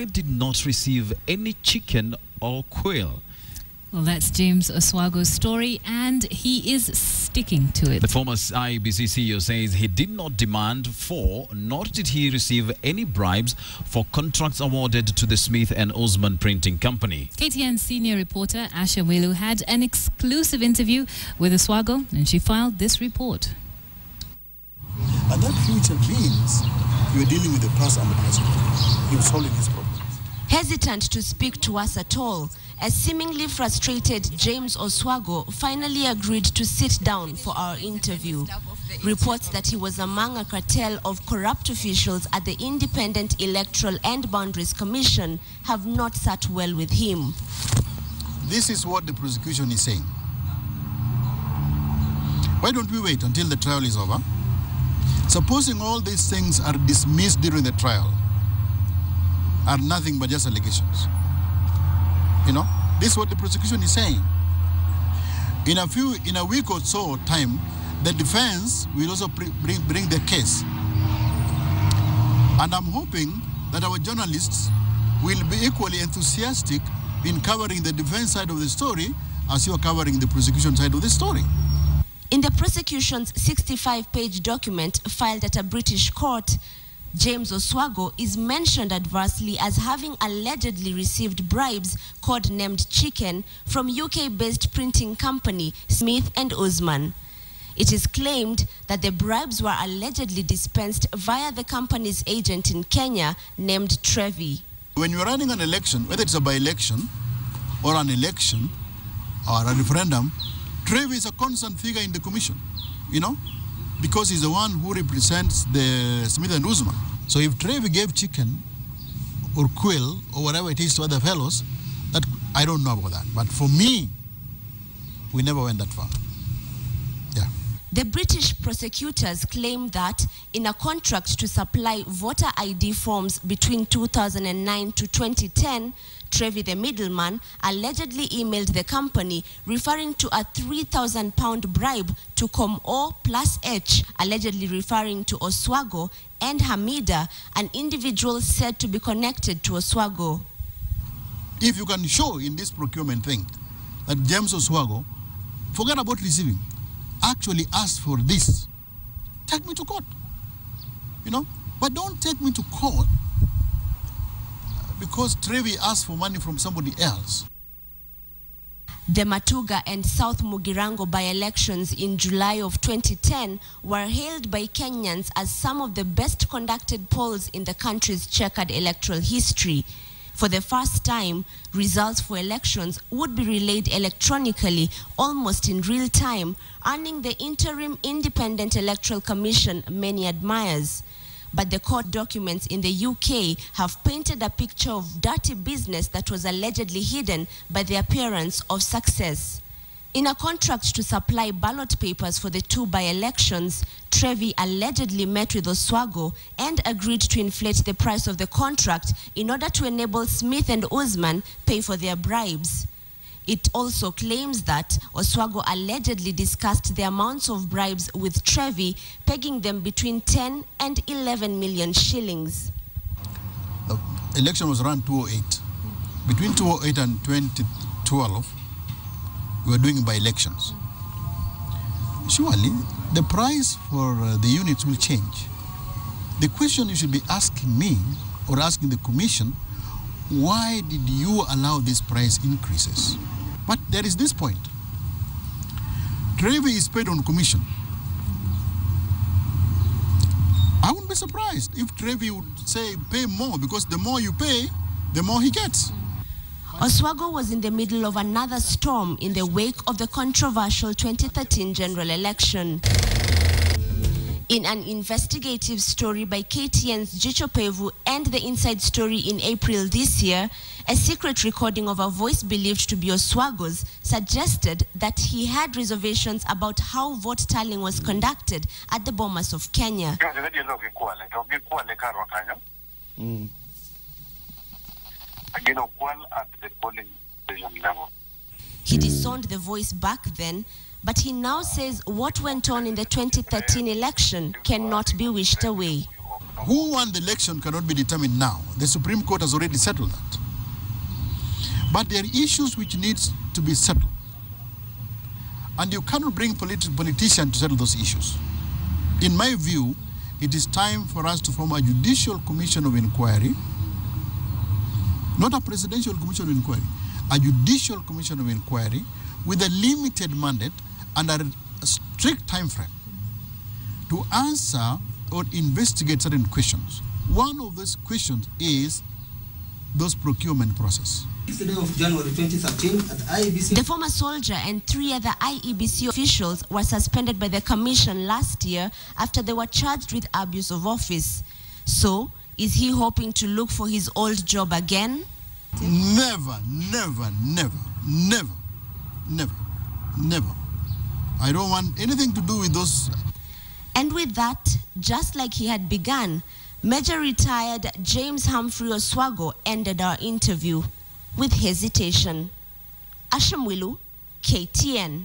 Bribe did not receive any chicken or quail. Well, that's James Oswago's story, and he is sticking to it. The former IEBC CEO says he did not demand for, nor did he receive any bribes for contracts awarded to the Smith and Ouzman printing company. KTN senior reporter Asha Welu had an exclusive interview with Oswago, and she filed this report. And that future means you're dealing with the past and the present. He was solving his problems. Hesitant to speak to us at all, a seemingly frustrated James Oswago finally agreed to sit down for our interview. Reports that he was among a cartel of corrupt officials at the Independent Electoral and Boundaries Commission have not sat well with him. This is what the prosecution is saying. Why don't we wait until the trial is over? Supposing all these things are dismissed during the trial, are nothing but just allegations. You know, this is what the prosecution is saying. In a week or so time, the defense will also bring the case. And I'm hoping that our journalists will be equally enthusiastic in covering the defense side of the story as you are covering the prosecution side of the story. In the prosecution's 65-page document filed at a British court, James Oswago is mentioned adversely as having allegedly received bribes, code-named chicken, from UK-based printing company Smith and Ouzman. It is claimed that the bribes were allegedly dispensed via the company's agent in Kenya named Trevi. When you're running an election, whether it's a by-election or an election or a referendum, Trevi is a constant figure in the commission, you know, because he's the one who represents the Smith and Ouzman. So if Trevi gave chicken or quail or whatever it is to other fellows, that I don't know about that. But for me, we never went that far. Yeah. The British prosecutors claim that in a contract to supply voter ID forms between 2009 to 2010, Trevi, the middleman, allegedly emailed the company referring to a £3,000 bribe to Com-O plus H, allegedly referring to Oswago, and Hamida, an individual said to be connected to Oswago. If you can show in this procurement thing that James Oswago, forget about receiving, actually asked for this, take me to court, you know, but don't take me to court because Trevi asked for money from somebody else. The Matuga and South Mugirango by-elections in July of 2010 were hailed by Kenyans as some of the best conducted polls in the country's checkered electoral history. For the first time, results for elections would be relayed electronically, almost in real time, earning the interim Independent Electoral Commission many admirers. But the court documents in the UK have painted a picture of dirty business that was allegedly hidden by the appearance of success. In a contract to supply ballot papers for the two by-elections, Trevi allegedly met with Oswago and agreed to inflate the price of the contract in order to enable Smith and Ouzman pay for their bribes. It also claims that Oswago allegedly discussed the amounts of bribes with Trevi, pegging them between 10 and 11 million shillings. The election was around 2008. Between 2008 and 2012, we were doing by-elections. Surely, the price for the units will change. The question you should be asking me or asking the commission, why did you allow these price increases? But there is this point. Trevi is paid on commission. I wouldn't be surprised if Trevi would say pay more, because the more you pay, the more he gets. Oswago was in the middle of another storm in the wake of the controversial 2013 general election. In an investigative story by KTN's Judicial and the Inside Story in April this year, a secret recording of a voice believed to be Oswago's suggested that he had reservations about how vote tallying was conducted at the Bomas of Kenya. He disowned the voice back then, but he now says what went on in the 2013 election cannot be wished away. Who won the election cannot be determined now. The Supreme Court has already settled that. But there are issues which need to be settled. And you cannot bring politicians to settle those issues. In my view, it is time for us to form a judicial commission of inquiry, not a presidential commission of inquiry, a judicial commission of inquiry with a limited mandate and a strict time frame to answer or investigate certain questions. One of those questions is those procurement process. The day of January 2013 at IEBC. The former soldier and 3 other IEBC officials were suspended by the commission last year after they were charged with abuse of office. So, is he hoping to look for his old job again? Never, never, never, never, never, never. I don't want anything to do with those. And with that, just like he had begun, Major retired James Oswago ended our interview with hesitation. Ashamwilu, KTN.